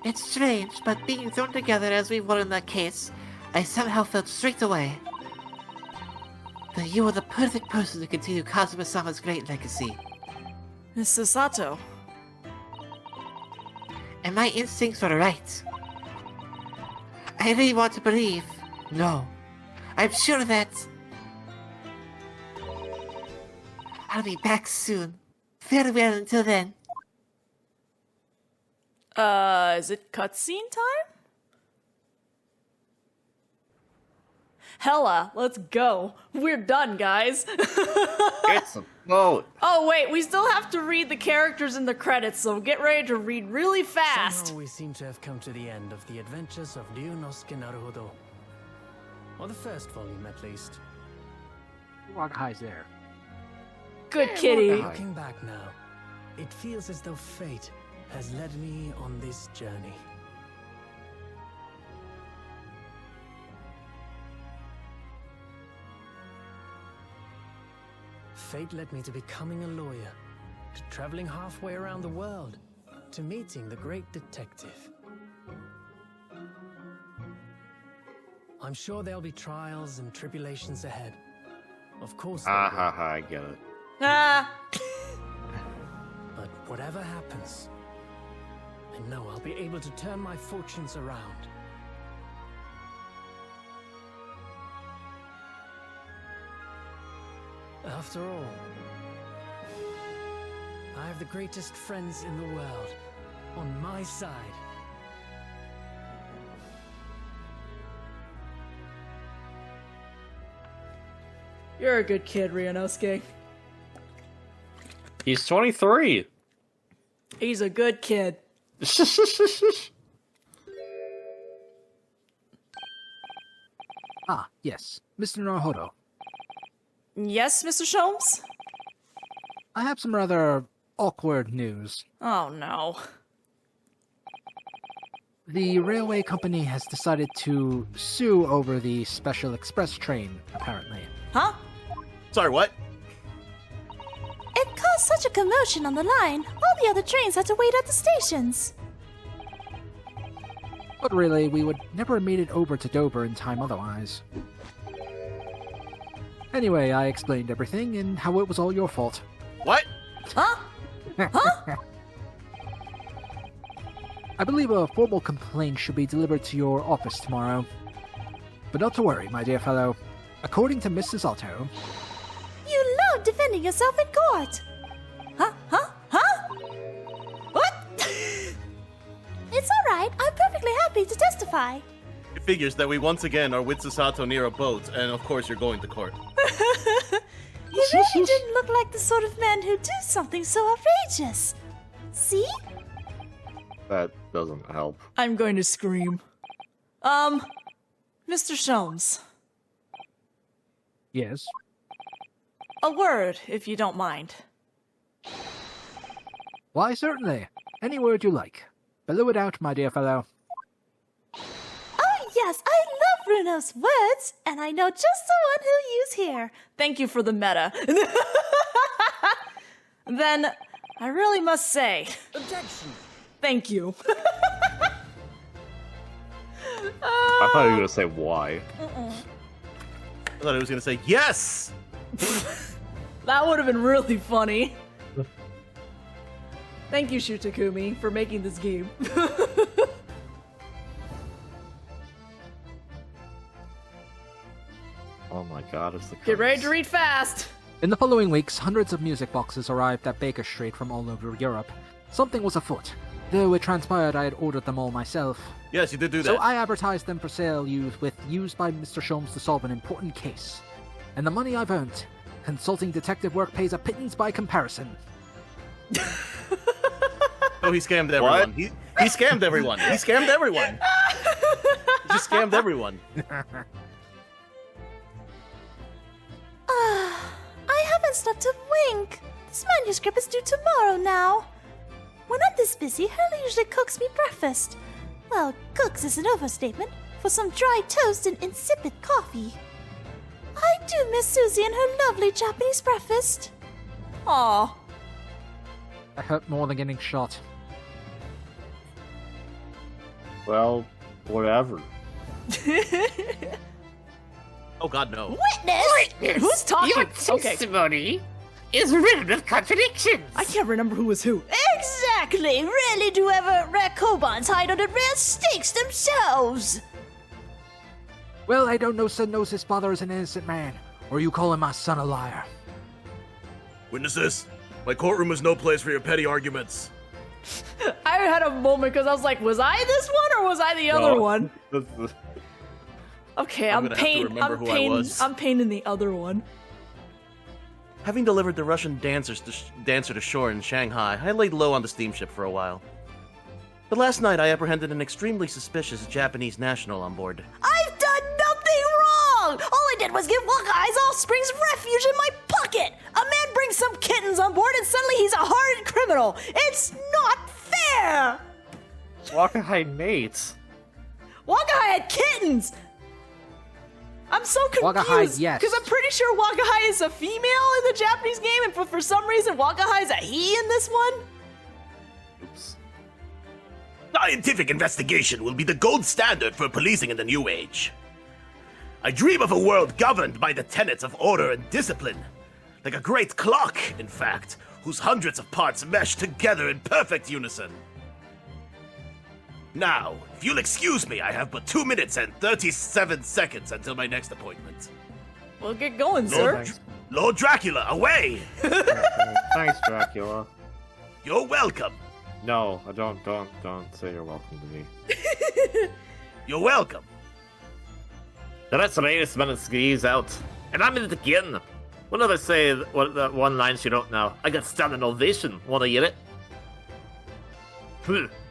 It's strange, but being thrown together as we were in that case, I somehow felt straight away that you were the perfect person to continue Kazuma-sama's great legacy. Miss Susato. And my instincts were right. I really want to believe. No. I'm sure that I'll be back soon. Farewell until then. Is it cutscene time? Hella, let's go. We're done, guys. It's a boat. Oh, wait, we still have to read the characters in the credits, so get ready to read really fast. Somehow we seem to have come to the end of the adventures of Ryunosuke Naruhodo. Or the first volume, at least. Wagai's there. Good kitty. Looking back now, it feels as though fate has led me on this journey. Fate led me to becoming a lawyer, to traveling halfway around the world, to meeting the great detective. I'm sure there'll be trials and tribulations ahead. Of course there will. I get it. Ah. But whatever happens, I know I'll be able to turn my fortunes around. After all, I have the greatest friends in the world on my side. You're a good kid, Ryunosuke. He's 23. He's a good kid. Ah, yes, Mr. Naruhodo. Yes, Mr. Sholmes? I have some rather awkward news. Oh, no. The railway company has decided to sue over the special express train, apparently. Huh? Sorry, what? It caused such a commotion on the line, all the other trains had to wait at the stations. But really, we would never have made it over to Dover in time otherwise. Anyway, I explained everything and how it was all your fault. What? Huh? Huh? I believe a formal complaint should be delivered to your office tomorrow. But not to worry, my dear fellow. According to Mrs. Otto... You love defending yourself in court. Huh? Huh? Huh? What? It's alright, I'm perfectly happy to testify. It figures that we once again are with Susato near a boat, and of course you're going to court. He really didn't look like the sort of man who'd do something so outrageous. See? That doesn't help. I'm going to scream. Mr. Sholmes. Yes? A word, if you don't mind. Why, certainly. Any word you like. Bellow it out, my dear fellow. Oh yes, I love Bruno's words, and I know just the one he'll use here. Thank you for the meta. Then, I really must say... Objection! Thank you. I thought you were gonna say why. I thought he was gonna say yes! That would have been really funny. Thank you, Shutakumi, for making this game. Oh my god, it's the Get ready curse. to read fast! In the following weeks, hundreds of music boxes arrived at Baker Street from all over Europe. Something was afoot, though it transpired I had ordered them all myself. Yes, you did do that. So I advertised them for sale used by Mr. Sholmes to solve an important case. And the money I've earned, consulting detective work pays a pittance by comparison. Oh, he scammed everyone. He scammed everyone. He scammed everyone. He just scammed everyone. I haven't slept a wink. This manuscript is due tomorrow now. When I'm this busy, Hurley usually cooks me breakfast. Well, cooks is an overstatement for some dry toast and insipid coffee. I do miss Susie and her lovely Japanese breakfast. Aw. That hurt more than getting shot. Well, whatever. Oh god, no. Witness! Who's talking? Your Okay, testimony is riddled with contradictions. I can't remember who was who. Exactly! Rarely do ever rare Kobans hide under rare stakes themselves! Well, I don't know son knows his father is an innocent man. Or are you calling my son a liar? Witnesses, my courtroom is no place for your petty arguments. I had a moment because I was like, was I this one or was I the other one? Okay, I'm gonna have to remember who I was. I'm painting the other one. Having delivered the Russian dancer to shore in Shanghai, I laid low on the steamship for a while. But last night I apprehended an extremely suspicious Japanese national on board. I've done nothing wrong! All I did was give Waka Eyes All Springs refuge in my pocket! A man brings some kittens on board and suddenly he's a hardened criminal! It's not fair! Wakahai mates. Wakahai had kittens! I'm so confused. Wakahai, yes. Because I'm pretty sure Wakahai is a female in the Japanese game, and for some reason Wakahai is a he in this one? Oops. Scientific investigation will be the gold standard for policing in the new age. I dream of a world governed by the tenets of order and discipline. Like a great clock, in fact, whose hundreds of parts mesh together in perfect unison. Now, if you'll excuse me, I have but 2 minutes and 37 seconds until my next appointment. Well, get going, sir. Lord Dracula, away! Thanks, Dracula. You're welcome. No, I don't say you're welcome to me. You're welcome. The rest of the latest minutes skis out, and I'm in it again. What do they say? That one line you don't know? I got standing ovation. Wanna hear it?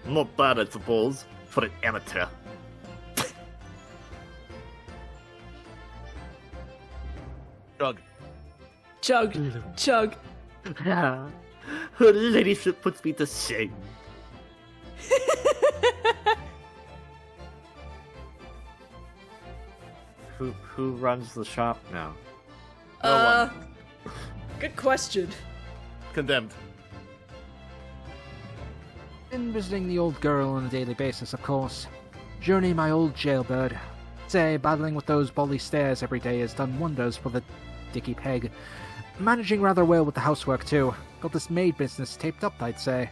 Not bad, I suppose, for an amateur. Chug. Chug. Her ladyship puts me to shame. Who runs the shop now? Good question. Condemned. Been visiting the old girl on a daily basis, of course. Journey, my old jailbird. Say, battling with those bully stairs every day has done wonders for the dicky peg. Managing rather well with the housework, too. Got this maid business taped up, I'd say.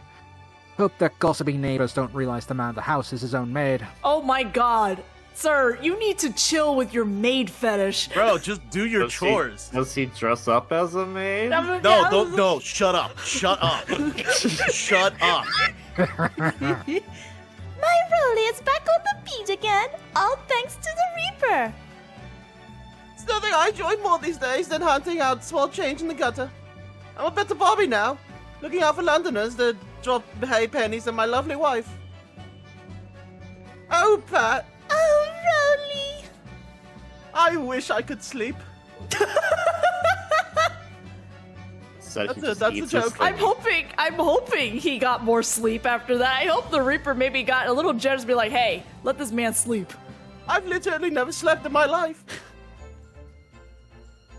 Hope that gossiping neighbors don't realize the man of the house is his own maid. Oh my god. Sir, you need to chill with your maid fetish. Bro, just do your chores. Does he dress up as a maid? No, shut up. Shut up. Shut up. My Rolly is back on the beach again, all thanks to the Reaper. There's nothing I enjoy more these days than hunting out small change in the gutter. I'm a better Bobby now, looking out for Londoners that drop hay pennies and my lovely wife. Oh, Pat. Oh, Rolly. I wish I could sleep. That's a joke. I'm hoping he got more sleep after that. I hope the Reaper maybe got a little generous and be like, hey, let this man sleep. I've literally never slept in my life.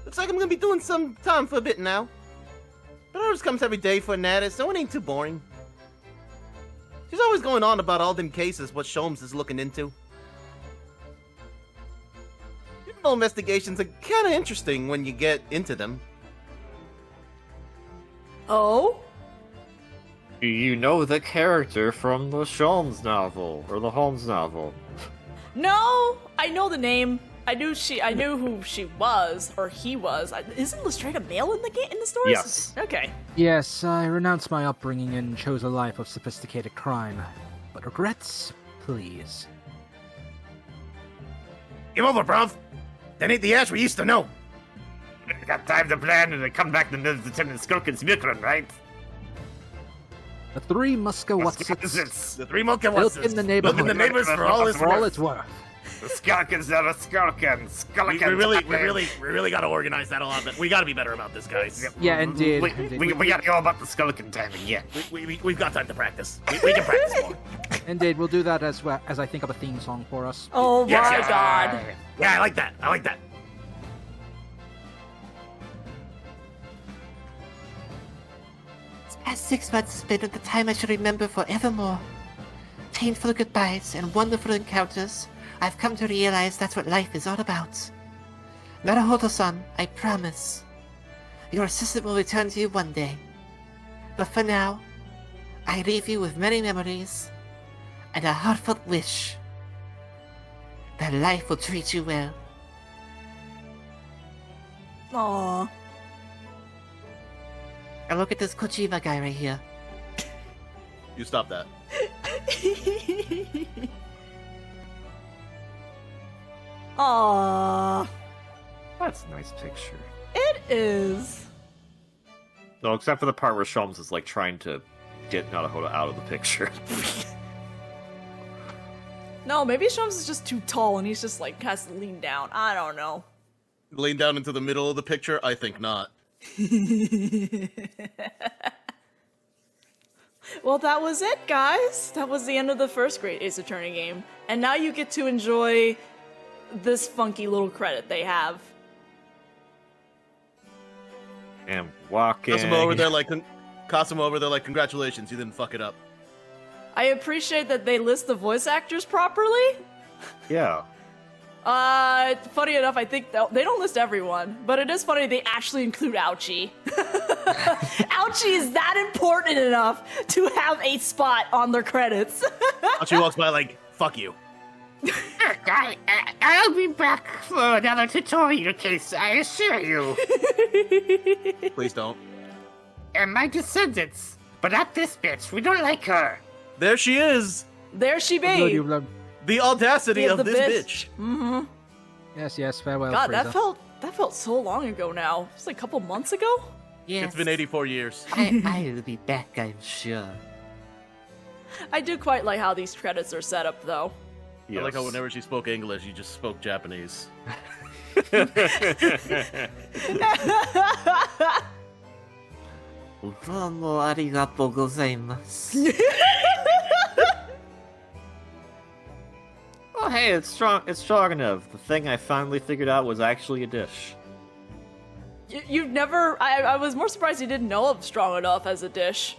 Looks like I'm gonna be doing some time for a bit now. But hers comes every day for an artist, so it ain't too boring. She's always going on about all them cases what Sholmes is looking into. Criminal investigations are kinda interesting when you get into them. Oh? Do you know the character from the Sholmes novel or the Holmes novel? No, I know the name. I knew who she was or he was. Isn't Lestrade male in the stories? Yes. Okay. Yes, I renounced my upbringing and chose a life of sophisticated crime. But regrets? Please. Give over, bruv. That ain't the Ash we used to know. Got time to plan and come back to Lieutenant Skulkin's Mikron, right? The three Muska-Watsits The three monkey built in the neighborhood Built in the neighbors for all it's worth. The Skulkins are the Skulkins. We really gotta organize that a lot better. We gotta be better about this, guys. Yeah, indeed. We gotta go about the Skulkin timing, yeah. We've got time to practice. We can practice more. Indeed, we'll do that as well as I think of a theme song for us. Oh my Yes. god. Yeah, I like that. This past 6 months has been the time I shall remember forevermore. Painful goodbyes and wonderful encounters. I've come to realize that's what life is all about. Naruhodo-san, I promise. Your assistant will return to you one day. But for now, I leave you with many memories and a heartfelt wish that life will treat you well. Aww. And look at this Kojima guy right here. You stop that. Aww. That's a nice picture. It is. No, except for the part where Sholmes is like trying to get Naruhodo out of the picture. No, maybe Sholmes is just too tall and he's just like has to lean down. I don't know. Lean down into the middle of the picture? I think not. Well, that was it, guys. That was the end of the first Great Ace Attorney game. And now you get to enjoy this funky little credit they have. And walking. Cosimo over there like, congratulations, you didn't fuck it up. I appreciate that they list the voice actors properly. Yeah. Funny enough, I think they don't list everyone, but it is funny they actually include Ouchie. Ouchie is that important enough to have a spot on their credits. Ouchie walks by like, fuck you. I'll be back for another tutorial case, I assure you. Please don't. And my descendants. But not this bitch, we don't like her. There she is! There she Good, be. you've learned. The audacity Yeah, of the this bitch. Mm-hmm. Yes, farewell, God, Frieza. That felt so long ago now. It's like a couple months ago? Yes. It's been 84 years. I'll be back, I'm sure. I do quite like how these credits are set up, though. I like how whenever she spoke English, you just spoke Japanese. どうもありがとうございます。 Oh, hey, it's strong. It's strong enough. The thing I finally figured out was actually a dish. You've never... I was more surprised you didn't know of Strong Enough as a dish.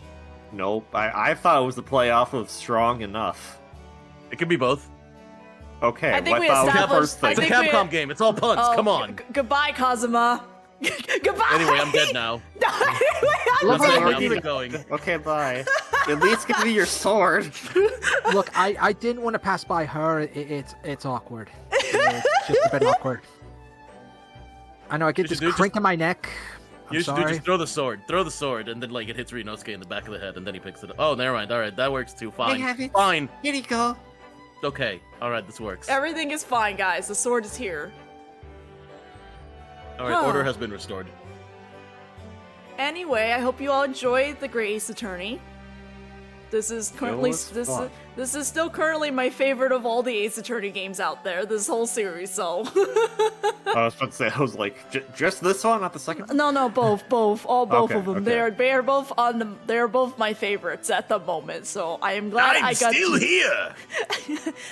Nope. I thought it was the play off of strong enough. It could be both. Okay, I think what we thought was the established- first thing? It's a I think Capcom game. It's all puns. Oh, Come on. Goodbye, Kazuma. Goodbye! Anyway, I'm dead now. Look, Let's I- keep going. Okay, bye. At least give me your sword. Look, I didn't want to pass by her. It's awkward. It's just a bit awkward. I know I get You this should do crink in my neck. I'm You should sorry. just throw the sword, and then like it hits Rinosuke in the back of the head, and then he picks it up. Oh, never mind. All right, that works too. I Fine. have it. Fine. Here you go. Okay. All right, this works. Everything is fine, guys. The sword is here. All right, order has been restored. Anyway, I hope you all enjoyed the Great Ace Attorney. This is currently was fun. this is still currently my favorite of all the Ace Attorney games out there. This whole series, so I was about to say, I was like, just this one, not the second. no, both, both Okay, of them. okay. They are both on the. They are both my favorites at the moment. So I am glad I got. here.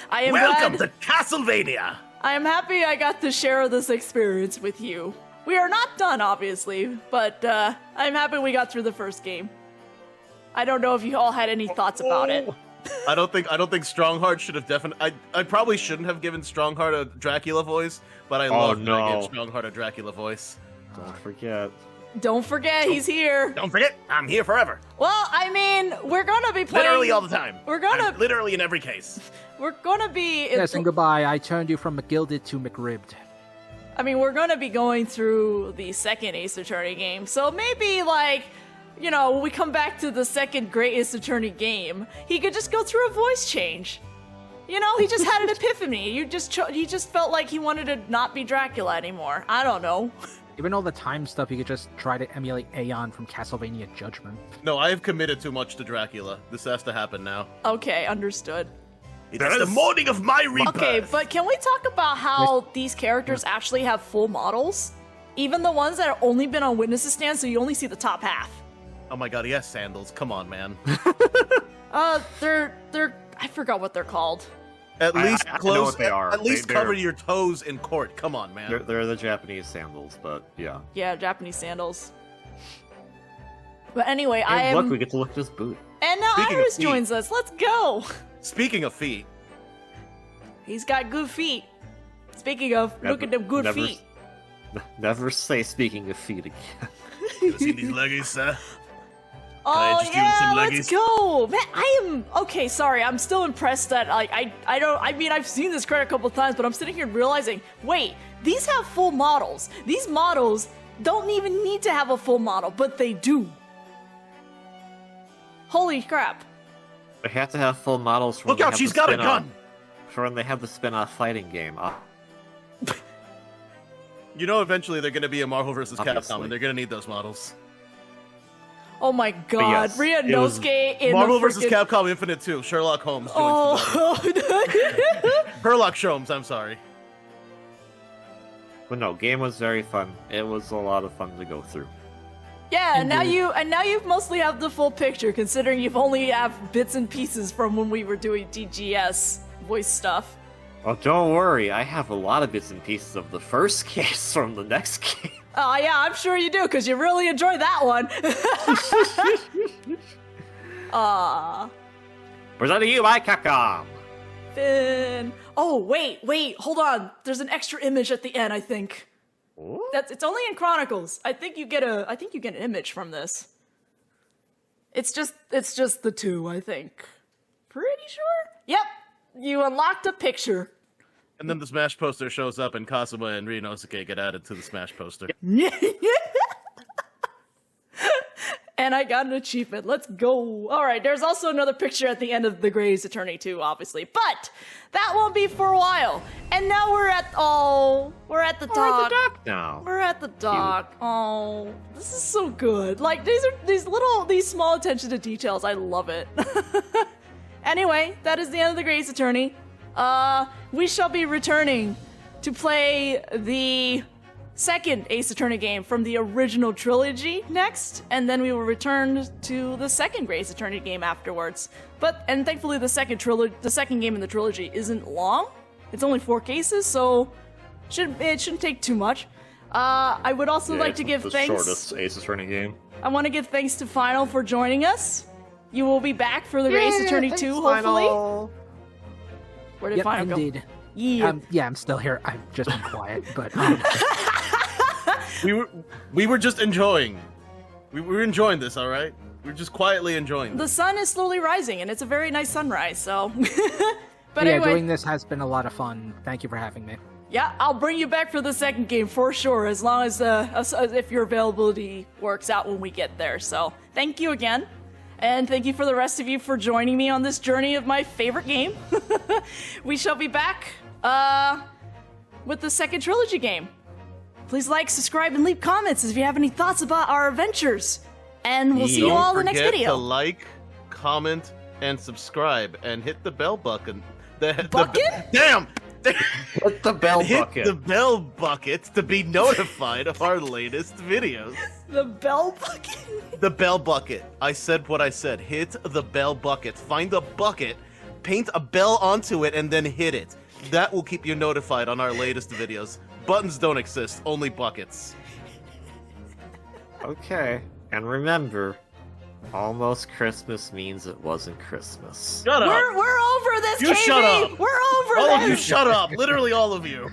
I am Welcome glad. to Castlevania. I am happy I got to share this experience with you. We are not done, obviously, but I'm happy we got through the first game. I don't know if you all had any thoughts about it. I don't think Strongheart should have definitely. I probably shouldn't have given Strongheart a Dracula voice, but I love that I gave Strongheart a Dracula voice. Don't forget. Don't forget, he's here. Don't forget, I'm here forever. Well, I mean, we're gonna be playing. Literally all the time. We're gonna- I'm literally in every case. We're gonna be. Yes, and goodbye. I turned you from McGilded to McRibbed. I mean, we're gonna be going through the second Ace Attorney game, so maybe like, you know, when we come back to the second Great Ace Attorney game, he could just go through a voice change. You know, he just had an epiphany. He just felt like he wanted to not be Dracula anymore. I don't know. Even all the time stuff, you could just try to emulate Aeon from Castlevania Judgment. No, I have committed too much to Dracula. This has to happen now. Okay, understood. It is the morning of my rebirth. Okay, but can we talk about how these characters actually have full models? Even the ones that have only been on witnesses stand, so you only see the top half. Oh my god, he has sandals. Come on, man. They're I forgot what they're called. At least I know close. what they are. At least They're- cover your toes in court. Come on, man. They're the Japanese sandals, but yeah. Yeah, Japanese sandals. But anyway, I Hey, am. look, we get to look at his boot. And now Speaking of Iris feet. joins us. Let's go. Speaking of feet, He's got good feet. Speaking of, look at them good never- feet. Never say speaking of feet again. you see these leggings, sir? Oh interest you in yeah, some let's leggies? go. Man, I am okay. Sorry, I'm still impressed that like I don't. I mean, I've seen this credit a couple times, but I'm sitting here realizing, wait, these have full models. These models don't even need to have a full model, but they do. Holy crap! They have to have full models for Look when they out, have she's the got a spin-off- gun. For when they have the spin-off fighting game. You know, eventually they're going to be a Marvel vs. Capcom, Obviously. and they're going to need those models. Oh my God, yes, it was Ryanosuke in Marvel the vs. frickin- Capcom Infinite 2. Sherlock Holmes joins the Oh, Sherlock Sholmes, I'm sorry. But no, game was very fun. It was a lot of fun to go through. yeah. And now you mostly have the full picture, considering you've only have bits and pieces from when we were doing DGS voice stuff. Oh, don't worry, I have a lot of bits and pieces of the first case from the next game. Oh yeah, I'm sure you do, because you really enjoyed that one. Presenting you by Capcom. Finn. Oh wait, hold on. There's an extra image at the end, I think. It's only in Chronicles. I think you get an image from this. It's just the two, I think. Pretty sure? Yep. You unlocked a picture. And then the Smash poster shows up, and Kazuma and Ryanosuke get added to the Smash poster. And I got an achievement. Let's go. All right, there's also another picture at the end of the Great Ace Attorney too, obviously. But that won't be for a while. And now we're at at the We're at dock. the dock now. We're at the dock. Oh, this is so good. Like these small attention to details. I love it. Anyway, that is the end of the Grace Attorney. We shall be returning to play the second Ace Attorney game from the original trilogy next, and then we will return to the second Grace Attorney game afterwards. And thankfully the second game in the trilogy isn't long. It's only 4 cases, so it shouldn't take too much. I would also like to give thanks. The shortest Ace Attorney game. I want to give thanks to Final for joining us. You will be back for the Ace Attorney 2, hopefully. Final. Where did Final indeed. go? Yeah. Yeah, I'm still here. I've just been quiet, but We were just enjoying. We were enjoying this, all right. We're just quietly enjoying The this. sun is slowly rising, and it's a very nice sunrise, so... But yeah, anyway, doing this has been a lot of fun. Thank you for having me. yeah, I'll bring you back for the second game for sure, as long as if your availability works out when we get there. So, thank you again. And thank you for the rest of you for joining me on this journey of my favorite game. We shall be back with the second trilogy game. Please like, subscribe, and leave comments if you have any thoughts about our adventures. And we'll see you all in the next Don't forget video. to like, comment, and subscribe, and hit the bell button. Bucket? Damn! Hit the bell Hit bucket. the bell bucket to be notified of our latest videos. The bell bucket? The bell bucket. I said what I said. Hit the bell bucket. Find a bucket, paint a bell onto it, and then hit it. That will keep you notified on our latest videos. Buttons don't exist, only buckets. Okay, and remember, almost Christmas means it wasn't Christmas. Shut up! We're over this, You KB! shut up! We're over All this! of you shut up! Literally all of you.